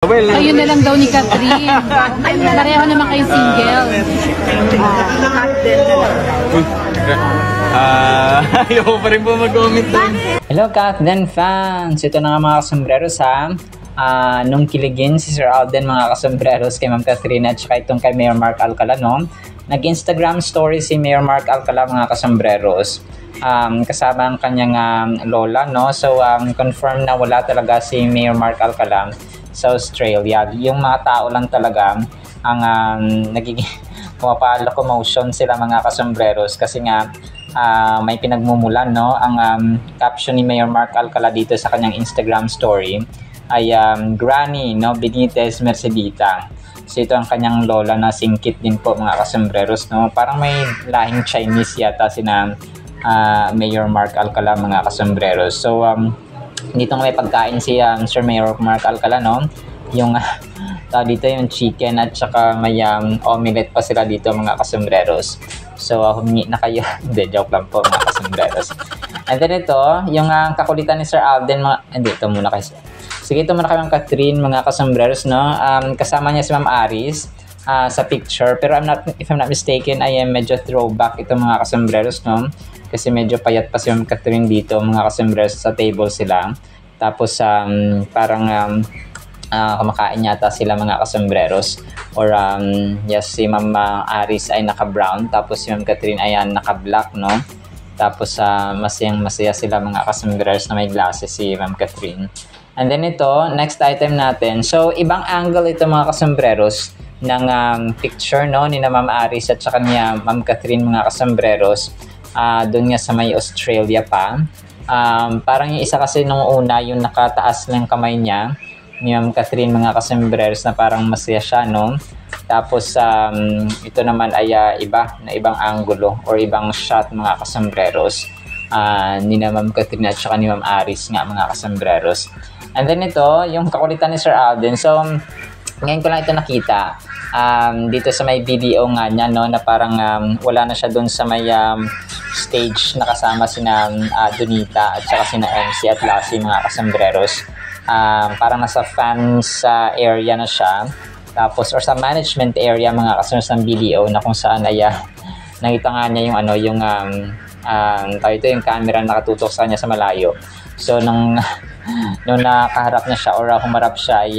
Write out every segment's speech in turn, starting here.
Well, ayun na lang daw ni Catherine. Pareho naman kayong single. Ayoko pa rin po mag-comment doon. Hello Kathden fans! Ito na nga mga kasombreros ha. Nung kiligin si Sir Alden mga kasombreros kay Ma'am Catherine at saka itong kay Mayor Mark Alcala, no? Nag-Instagram story si Mayor Mark Alcala mga kasombreros. Kasama ang kanyang lola, no? So confirm na wala talaga si Mayor Mark Alcala sa Australia. Yung mga tao lang talaga ang nagiging pumapalocomotion sila mga kasombreros kasi nga may pinagmumulan, no? Ang caption ni Mayor Mark Alcala dito sa kanyang Instagram story ay Granny, no, Benitez Mercedita. So ito ang kanyang lola na singkit din po mga kasombreros, no? Parang may lahing Chinese yata sina Mayor Mark Alcala mga kasombreros. So dito nga may pagkain si Sir Mayor Mark Alcala, no? Yung dito yung chicken at saka may omelette pa sila dito mga kasombreros. So humingi na kayo. Hindi, joke lang po mga kasombreros. And then ito, yung kakulitan ni Sir Alden, hindi, ito muna kayo. Sige, ito muna kami ng Catherine mga kasombreros, no? Kasama niya si Ma'am Aris sa picture. Pero if I'm not mistaken, ay medyo throwback ito mga kasombreros, no? Kasi medyo payat pa si Ma'am Catherine dito mga kasombreros, sa table sila. Tapos parang kumakain yata sila mga kasombreros. Or yes, si Ma'am Aris ay naka-brown, tapos si Ma'am Catherine ay naka-black, no? Tapos masayang masaya sila mga kasombreros na may glasses si Ma'am Catherine. And then ito, next item natin. So ibang angle ito mga kasombreros ng picture, no, ni na Ma'am Aris at saka niya Ma'am Catherine mga kasombreros. Doon nga sa may Australia pa. Parang yung isa kasi nung una, yung nakataas ng kamay niya ni Ma'am Catherine mga kasombreros na parang masaya siya, no? Tapos ito naman ay ibang angulo or ibang shot mga kasombreros ni na Ma'am Catherine at saka ni Ma'am Aris nga mga kasombreros. And then ito, yung kakulitan ni Sir Alden. So ngayon ko lang ito nakita dito sa may video nga niya, no, na parang wala na siya doon sa may stage na kasama sina Donita at saka sina MC at Lassie mga kasombreros. Parang nasa fans area na siya, tapos or sa management area mga kasombreros ng video na kung saan ay nakita nga niya yung ito yung camera nakatutok sa kanya sa malayo. So nung nakaharap na siya or humarap siya ay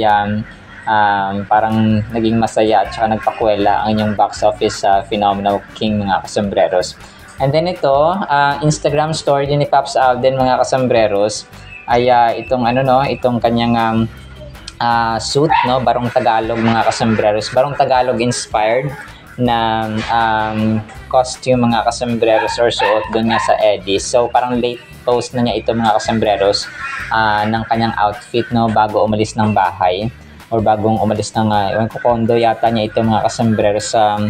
parang naging masaya at saka nagpakuwela ang inyong box office phenomenal king mga kasombreros. And then ito, Instagram story din ni Pops Alden mga kasombreros ay itong itong kanyang suit, no, Barong Tagalog mga kasombreros. Barong Tagalog inspired na costume mga kasombreros or suot doon nga sa Eddie. So parang late post na niya ito mga kasombreros ng kanyang outfit, no, bago umalis ng bahay or bagong umalis ng kondo yata niya ito mga kasombreros sa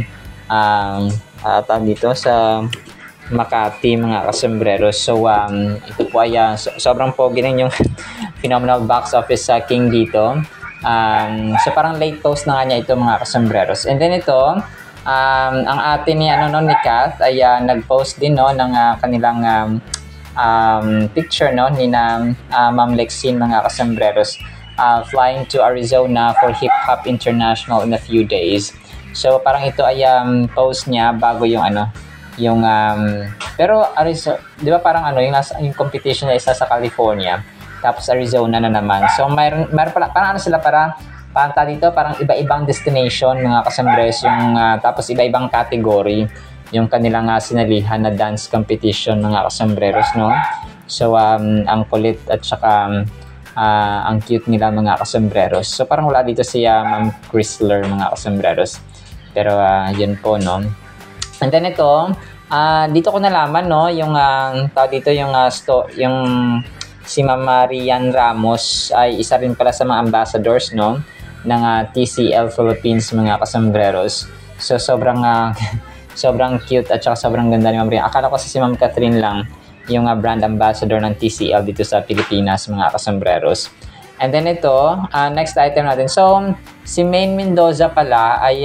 dito sa Makati mga kasombreros. So ito po ay sobrang pogi ng yung phenomenal box office king dito. So parang late post na nga niya ito mga kasombreros. And then ito, ang ate ni ni Kath ay nag-post din, no, ng kanilang picture, no, ni na Ma'am Lexine mga kasombreros, flying to Arizona for Hip Hop International in a few days. So parang ito ay post niya bago yung pero Arizona, 'di ba, parang yung competition niya isa sa California, tapos Arizona na naman. So mayroon pala parang parang dito parang iba-ibang destination mga kasombreros yung tapos iba-ibang category yung kanilang sinalihan na dance competition mga kasombreros, no? So ang kulit at saka ang cute nila mga kasombreros. So parang wala dito si Ma'am Chrysler mga kasombreros. Pero yun po, no. And then ito, dito ko nalaman, no, yung dito yung si Ma'am Marian Ramos ay isa rin pala sa mga ambassadors, no, ng TCL Philippines mga kasombreros. So sobrang sobrang cute at saka sobrang ganda ni Ma'am Marian. Akala ko si Ma'am Catherine lang yung brand ambassador ng TCL dito sa Pilipinas mga kasombreros. And then ito, next item natin. So si Maine Mendoza pala ay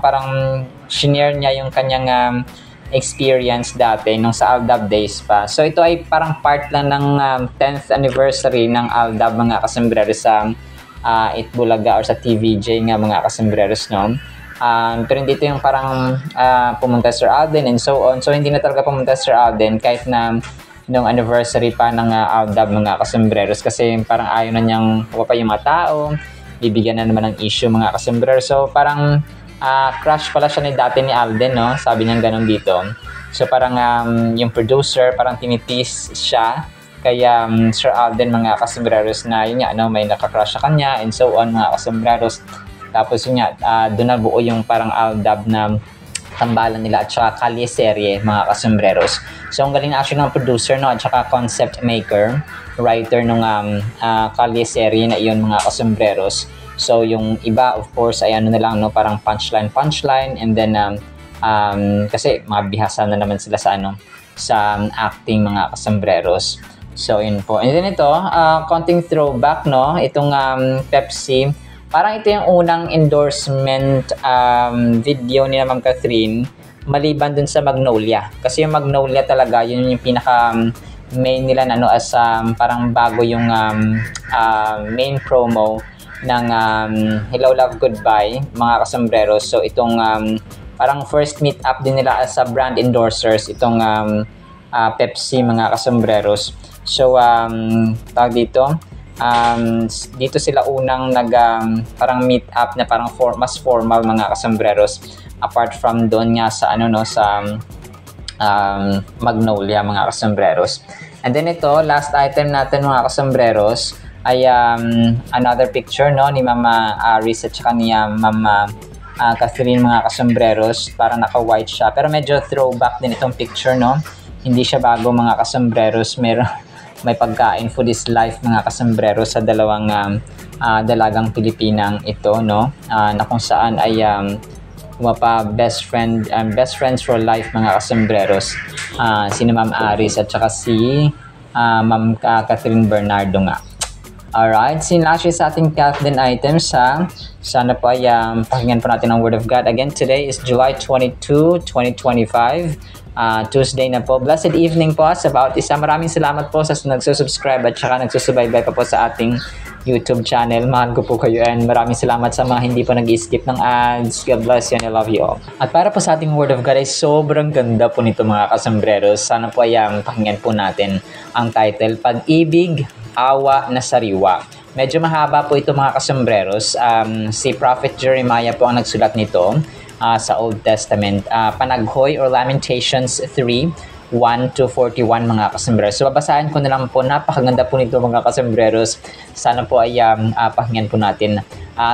parang shinare niya yung kanyang experience dati nung sa Aldab days pa. So ito ay parang part lang ng 10th anniversary ng Aldab mga kasombreros sa Itbulaga or sa TVJ nga mga kasombreros, no? Pero hindi ito yung parang pumunta Sir Alden and so on. So hindi na talaga pumunta Sir Alden kahit na nung anniversary pa ng Aldab mga kasombreros, kasi parang ayaw na niyang pa yung mga tao, bibigyan na naman ng issue mga kasombreros. So parang crush pala siya dati ni Alden, no? Sabi niya ganun dito. So parang yung producer parang tinitis siya kaya Sir Alden mga kasombreros na yun nga, no, may nakakrush sa kanya and so on mga kasombreros. Tapos yun nga, doon na buo yung parang Aldab na tambalan nila at saka kalye serye mga kasombreros. So ang galing actually ng producer, no, at saka concept maker, writer nung kalye serye na iyon mga kasombreros. So yung iba of course ay ano na lang, no, parang punchline and then kasi mabihasa na naman sila sa sa acting mga kasombreros. So yun po. And then ito, konting throwback, no, itong Pepsi. Parang ito yung unang endorsement video ni Ma'am Catherine maliban dun sa Magnolia. Kasi yung Magnolia talaga, yun yung pinaka main nila na as parang bago yung main promo ng Hello Love Goodbye mga kasombreros. So itong parang first meet up din nila as brand endorsers itong Pepsi mga kasombreros. So tawag dito, dito sila unang parang meet up na parang mas formal mga kasombreros apart from doon nga sa sa Magnolia mga kasombreros. And then ito, last item natin mga kasombreros ay another picture, no, ni Mama Aris at saka ni Mama Catherine mga kasombreros. Parang naka-white siya pero medyo throwback din itong picture, no. Hindi siya bago mga kasombreros. May pagkain, food is life mga kasombreros sa dalawang dalagang Pilipinang ito, no, na kung saan ay best friends for life mga kasombreros, si Ma'am Aris at saka si Ma'am Catherine Bernardo nga. Alright, sinlash sa ating Kathleen items sana po ay pakinggan po natin ang Word of God. Again, today is July 22, 2025. Tuesday na po. Blessed evening po sa bawat isa. Maraming salamat po sa nagsusubscribe at saka nagsusubaybay pa po sa ating YouTube channel. Mahal ko po kayo and maraming salamat sa mga hindi po nag-skip ng ads. God bless you and I love you all. At para po sa ating Word of God ay sobrang ganda po nito mga kasombreros. Sana po ay pakinggan po natin ang title, Pag-ibig, Awa na Sariwa. Medyo mahaba po ito mga kasombreros. Si Prophet Jeremiah po ang nagsulat nito sa Old Testament. Panaghoy or Lamentations 3:1-41 mga kasombreros. So babasahin ko na lang po. Napakaganda po nito mga kasombreros. Sana po ay pakinggan po natin.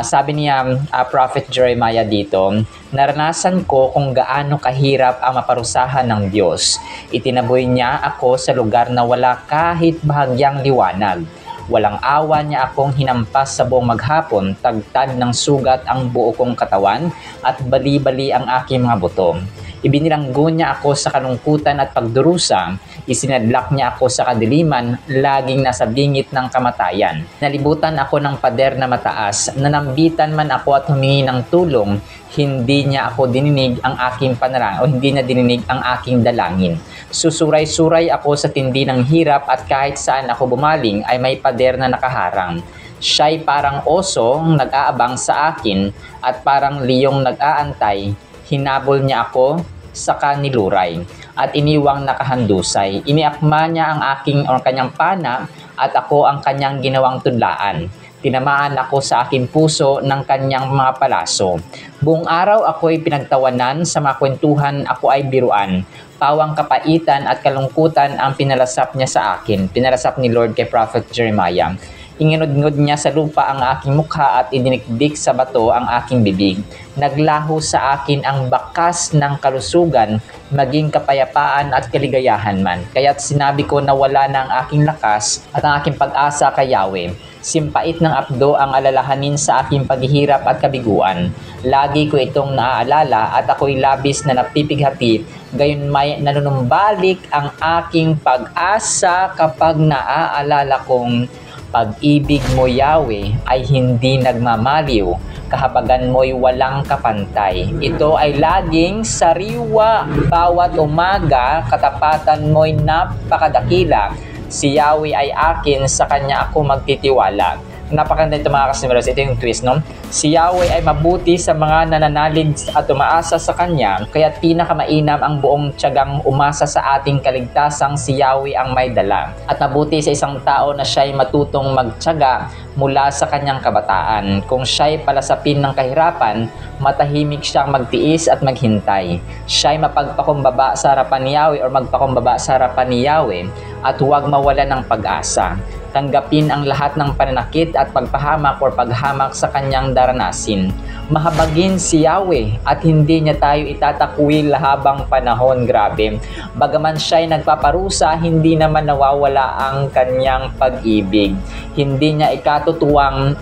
Sabi niya Prophet Jeremiah dito, naranasan ko kung gaano kahirap ang maparusahan ng Diyos. Itinaboy niya ako sa lugar na wala kahit bahagyang liwanag. Walang awa niya akong hinampas sa buong maghapon, tagtad ng sugat ang buo kong katawan at bali-bali ang aking mga buto. Ibinilanggo niya ako sa kalungkutan at pagdurusa, isinadlak niya ako sa kadiliman, laging nasa bingit ng kamatayan. Nalibutan ako ng pader na mataas, nanambitan man ako at humingi ng tulong, hindi niya ako dininig ang aking panalangin o hindi na dininig ang aking dalangin. Susuray-suray ako sa tindi ng hirap at kahit saan ako bumaling ay may pader na nakaharang. Siya'y parang osong nag-aabang sa akin at parang liyong nag-aantay. Hinabol niya ako sa kaniluray at iniwang nakahandusay. Iniakma niya ang kanyang pana at ako ang kanyang ginawang tudlaan. Tinamaan ako sa aking puso ng kanyang mga palaso. Buong araw ako'y pinagtawanan, sa mga kwentuhan ako ay biruan. Pawang kapaitan at kalungkutan ang pinalasap niya sa akin. Pinalasap ni Lord kay Prophet Jeremiah. Inginudngod niya sa lupa ang aking mukha at idinikdik sa bato ang aking bibig. Naglaho sa akin ang bakas ng kalusugan, maging kapayapaan at kaligayahan man. Kaya't sinabi ko na wala na ang aking lakas at ang aking pag-asa kay Yahweh. Simpait ng apdo ang alalahanin sa aking paghihirap at kabiguan. Lagi ko itong naaalala at ako'y labis na napipighati. Gayon may nanunumbalik ang aking pag-asa kapag naaalala kong pag-ibig mo, Yahweh, ay hindi nagmamaliw. Kahabagan mo'y walang kapantay. Ito ay laging sariwa. Bawat umaga, katapatan mo'y napakadakila. Si Yahweh ay akin, sa Kanya ako magtitiwala. napakaganda ito mga kasombreros. Ito yung twist, no? Si Yahweh ay mabuti sa mga nananalig at umaasa sa Kanya, kaya't pinakamainam ang buong tiyagang umasa sa ating kaligtasang si Yahweh ang may dala. At mabuti sa isang tao na siya'y matutong magtiyaga mula sa kanyang kabataan. Kung siya'y palasapin ng kahirapan, matahimik siyang magtiis at maghintay. Siya'y mapagpakumbaba sa harapan ni Yahweh or magpakumbaba sa harapan ni Yahweh at huwag mawala ng pag-asa. Tanggapin ang lahat ng pananakit at pagpahamak o paghamak sa kanyang daranasin. Mahabagin si Yahweh at hindi niya tayo itatakwil habang panahon. Grabe. Bagaman siya'y nagpaparusa, hindi naman nawawala ang kanyang pag-ibig. Hindi niya ikakatuwang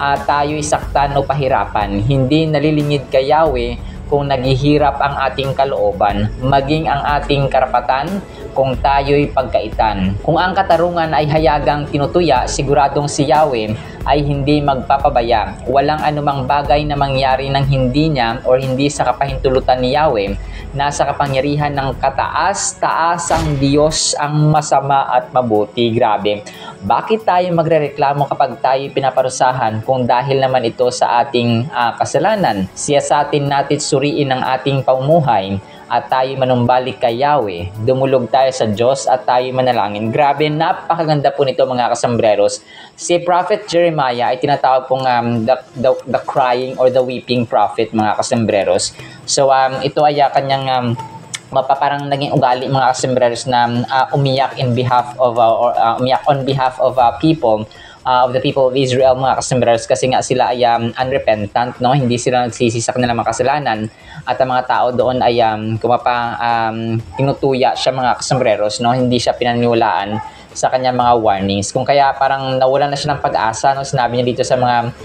tayo'y saktan o pahirapan. Hindi nalilingid kay Yahweh kung naghihirap ang ating kalooban, maging ang ating karapatan kung tayo'y pagkaitan. Kung ang katarungan ay hayagang tinutuya, siguradong si Yahweh ay hindi magpapabaya. Walang anumang bagay na mangyari ng hindi niya o hindi sa kapahintulutan ni Yahweh. Nasa kapangyarihan ng kataas-taasang Diyos ang masama at mabuti. Grabe. Bakit tayo magrereklamo kapag tayo pinaparusahan kung dahil naman ito sa ating kasalanan? Siyasatin natin suriin ang ating pamumuhay at tayo manumbalik kay Yahweh. Dumulog tayo sa Diyos at tayo manalangin. Grabe, napakaganda po nito mga kasombreros. Si Prophet Jeremiah ay tinatawag pong the crying or the weeping prophet mga kasombreros. So ito ay kanyang parang naging ugali mga kasombreros na umiyak on behalf of people of the people of Israel mga kasombreros, kasi nga sila ay unrepentant, no? Hindi sila nagsisi sa kanilang mga kasalanan at ang mga tao doon ay tinutuya siya mga kasombreros, no? Hindi siya pinaniwalaan sa kanyang mga warnings. Kung kaya parang nawalan na siya ng pag-asa, no? Sinabi niya dito sa mga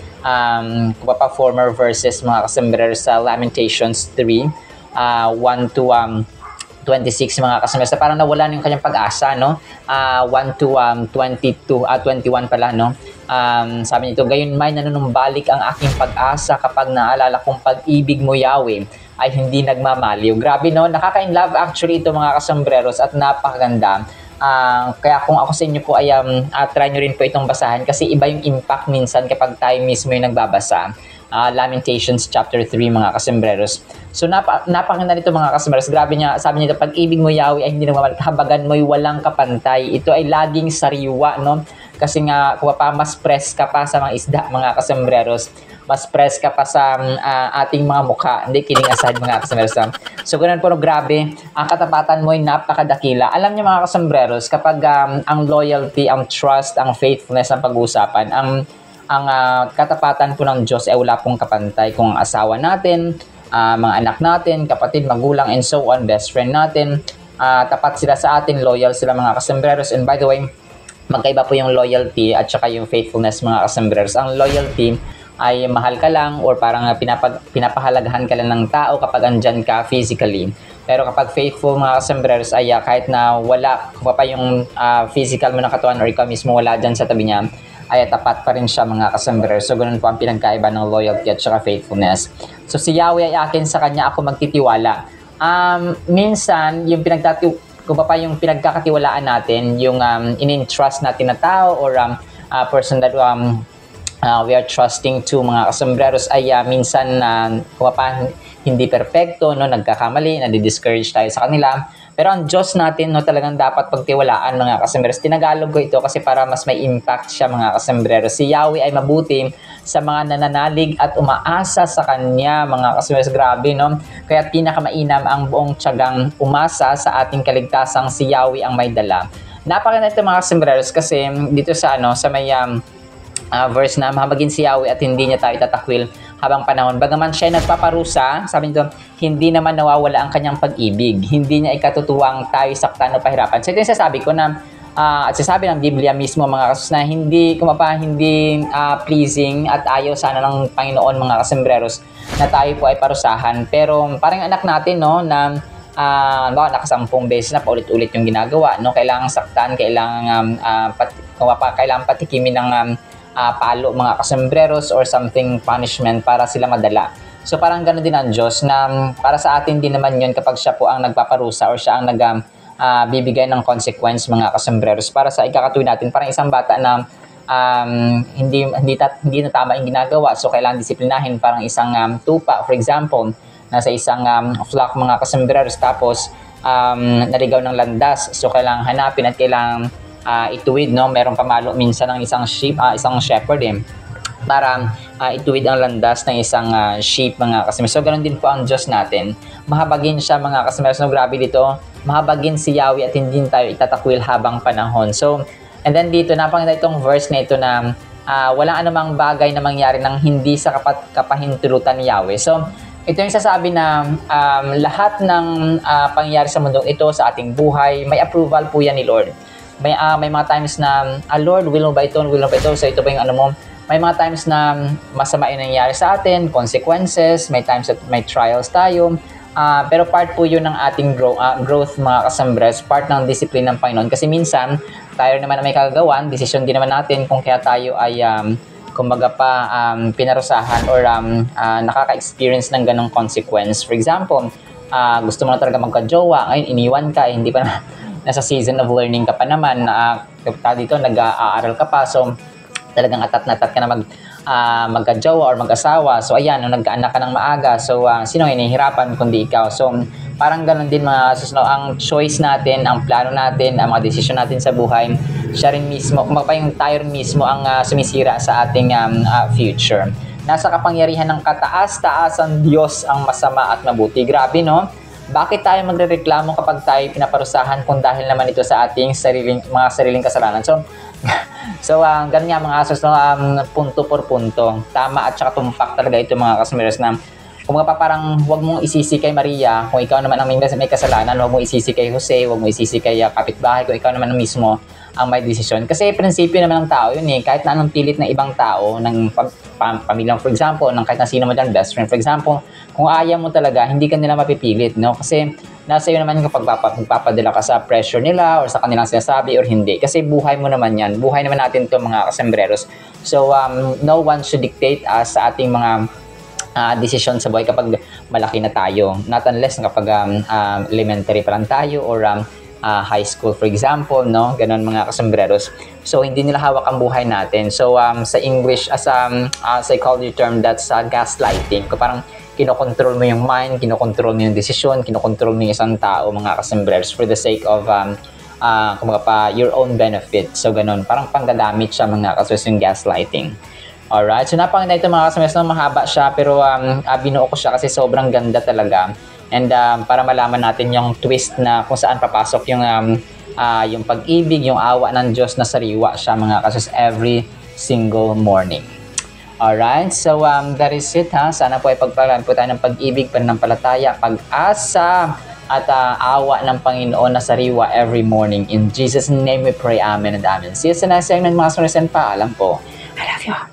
former verses mga kasombreros sa Lamentations 3 1 to 26 mga kasombreros, parang nawala yung kanyang pag-asa, no? 1 to 21 pala, no? Sabi nito, gayon may nanunumbalik ang aking pag-asa kapag naalala kong pag-ibig mo Yahweh ay hindi nagmamaliw. Grabe, no? Nakaka-inlove actually ito mga kasombreros at napakaganda. Kaya kung ako sa inyo po ay try nyo rin po itong basahin kasi iba yung impact minsan kapag tayo mismo yung nagbabasa. Lamentations chapter 3 mga kasombreros. So napakaganda nito mga kasombreros. Grabe niya, sabi niya, pag-ibig mo Yahweh ay hindi nagmamaliw, habagan mo'y walang kapantay. Ito ay laging sariwa, no? Kasi nga mas press ka pa sa mga isda mga kasombreros. Mas press ka pa sa ating mga mukha. Hindi, kidding aside mga kasombreros. So ganun po, no, grabe. Ang katapatan mo ay napakadakila. Alam niyo mga kasombreros, kapag ang loyalty, ang trust, ang faithfulness ang pag-uusapan, ang katapatan po ng Diyos ay wala pong kapantay. Kung asawa natin, mga anak natin, kapatid, magulang, and so on, best friend natin, tapat sila sa atin, loyal sila mga kasombreros. And by the way, magkaiba po yung loyalty at saka yung faithfulness mga kasombreros. Ang loyalty ay mahal ka lang or parang pinapahalagahan ka lang ng tao kapag andyan ka physically. Pero kapag faithful mga kasombreros ay kahit na wala pa yung physical mo na katawan or ikaw mismo wala dyan sa tabi niya, ay tapat pa rin siya mga kasombreros. So ganun po ang pinagkaiba ng loyalty at saka faithfulness. So si Yahweh ay akin, sa kanya ako magtitiwala. Minsan yung yung pinagkakatiwalaan natin, yung in-entrust natin na tao or person that we are trusting to mga kasombreros ay minsan hindi perfecto, no, nagkakamali, nadi-discourage tayo sa kanila. Pero ang Diyos natin, no, talagang dapat pagtiwalaan mga kasombreros. Tinagalog ko ito kasi para mas may impact siya mga kasombreros. Si Yahweh ay mabuti sa mga nananalig at umaasa sa Kanya mga kasombreros. Grabe, no? Kaya pinakamainam ang buong tiyagang umasa sa ating kaligtasang si Yahweh ang may dala. Napakaganda ito mga kasombreros kasi dito sa may verse na mahabagin si Yahweh at hindi niya tayo tatakwil habang panahon. Bagaman siya nagpaparusa, sabi nito, hindi naman nawawala ang kanyang pag-ibig. Hindi niya ikatutuwang tayo saktan o pahirapan. So ito yung sasabi ko na at sasabi ng Biblia mismo mga kasus na hindi pleasing at ayaw sana ng Panginoon mga kasombreros na tayo po ay parusahan. Pero parang anak natin, no, na nakasampung beses na paulit-ulit yung ginagawa, no, kailangan saktan, kailangan patikimin ng palo mga kasombreros or something punishment para sila madala. So parang gano'n din ang Diyos na para sa atin din naman yun kapag siya po ang nagpaparusa or siya ang bibigay ng consequence mga kasombreros para sa ikakatuwin natin. Parang isang bata na hindi na tama yung ginagawa, so kailangan disiplinahin. Parang isang tupa, for example, nasa isang flock mga kasambreros, tapos naligaw ng landas, so kailangan hanapin at kailangan ituwid, no? Merong pamalo minsan ng isang shepherd para ituwid ang landas ng isang sheep mga kasambreros. So ganoon din po ang Diyos natin, mahabagin siya mga kasambreros. No, grabe dito, mahabagin si Yahweh at hindi tayo itatakwil habang panahon. So and then dito, napakita itong verse na ito na walang anumang bagay na mangyari nang hindi sa kapahintulutan ni Yahweh. So, ito yung sasabi na lahat ng pangyayari sa mundo ito, sa ating buhay, may approval po yan ni Lord. May mga times na, Lord, will mo ba ito? Will mo ba ito? So, ito ba yung ano mo? May mga times na masama yung nangyayari sa atin, consequences, may times that may trials tayo. Pero part po yun ng ating growth mga kasambres, part ng discipline ng Panginoon. Kasi minsan, tayo naman na may kagagawan, desisyon din naman natin kung kaya tayo ay kumbaga pa pinarusahan or nakaka-experience ng ganong consequence. For example, gusto mo na talaga magka-jowa, ngayon iniwan ka, hindi pa na, nasa season of learning ka pa naman, dito nag-aaral ka pa, so talagang atat na atat ka na magka-jowa or mag-asawa. So ayan, nung nagkaanak ka ng maaga, so sino yung nahihirapan kundi ikaw? So parang ganun din mga susunod, ang choice natin, ang plano natin, ang mga desisyon natin sa buhay, siya rin mismo, kung yung tayo rin mismo ang sumisira sa ating future. Nasa kapangyarihan ng kataas-taasan Diyos ang masama at mabuti. Grabe, no? Bakit tayo magrereklamo kapag tayo pinaparusahan kung dahil naman ito sa ating mga sariling kasalanan? So, ganun nga mga asos, punto por punto. Tama at saka tumpak talaga ito mga kasmeros na kung parang huwag mong isisi kay Maria kung ikaw naman ang may kasalanan, huwag mong isisi kay Jose, huwag mong isisi kay kapitbahay kung ikaw naman ang mismo ang may desisyon. Kasi prinsipyo naman ng tao yun kahit na anong pilit ng ibang tao, ng pamilyang for example, ng kahit na sino mo dyan, best friend for example, kung ayaw mo talaga, hindi ka nila mapipilit, no? Kasi nasa iyo naman kapag magpapadala ka sa pressure nila or sa kanilang sinasabi or hindi. Kasi buhay mo naman yan, buhay naman natin to mga kasambreros. So no one should dictate us sa ating mga decision sa buhay kapag malaki na tayo. Not unless kapag elementary pa lang tayo or high school for example, no? Ganon mga kasambreros. So hindi nila hawak ang buhay natin. So sa English as psychology term, that's gaslighting. Kung parang kinokontrol mo yung mind, kinokontrol mo yung desisyon, kinokontrol mo yung isang tao mga kasambreros for the sake of your own benefit. So ganon, parang panggagamit siya mga kasambreros yung gaslighting. Alright, so napakaganda ito mga kasambreros, na mahaba siya pero binuo ko siya kasi sobrang ganda talaga. And para malaman natin yung twist na kung saan papasok yung pag-ibig, yung awa ng Diyos na sariwa siya mga kasambreros every single morning. Alright, so that is it ha. Sana po ay pagpalaran po tayo ng pag-ibig, pananampalataya, pag-asa at awa ng Panginoon na sariwa every morning. In Jesus' name we pray, Amen and Amen. See you sa next segment mga kasambreros, and paalam po. I love you.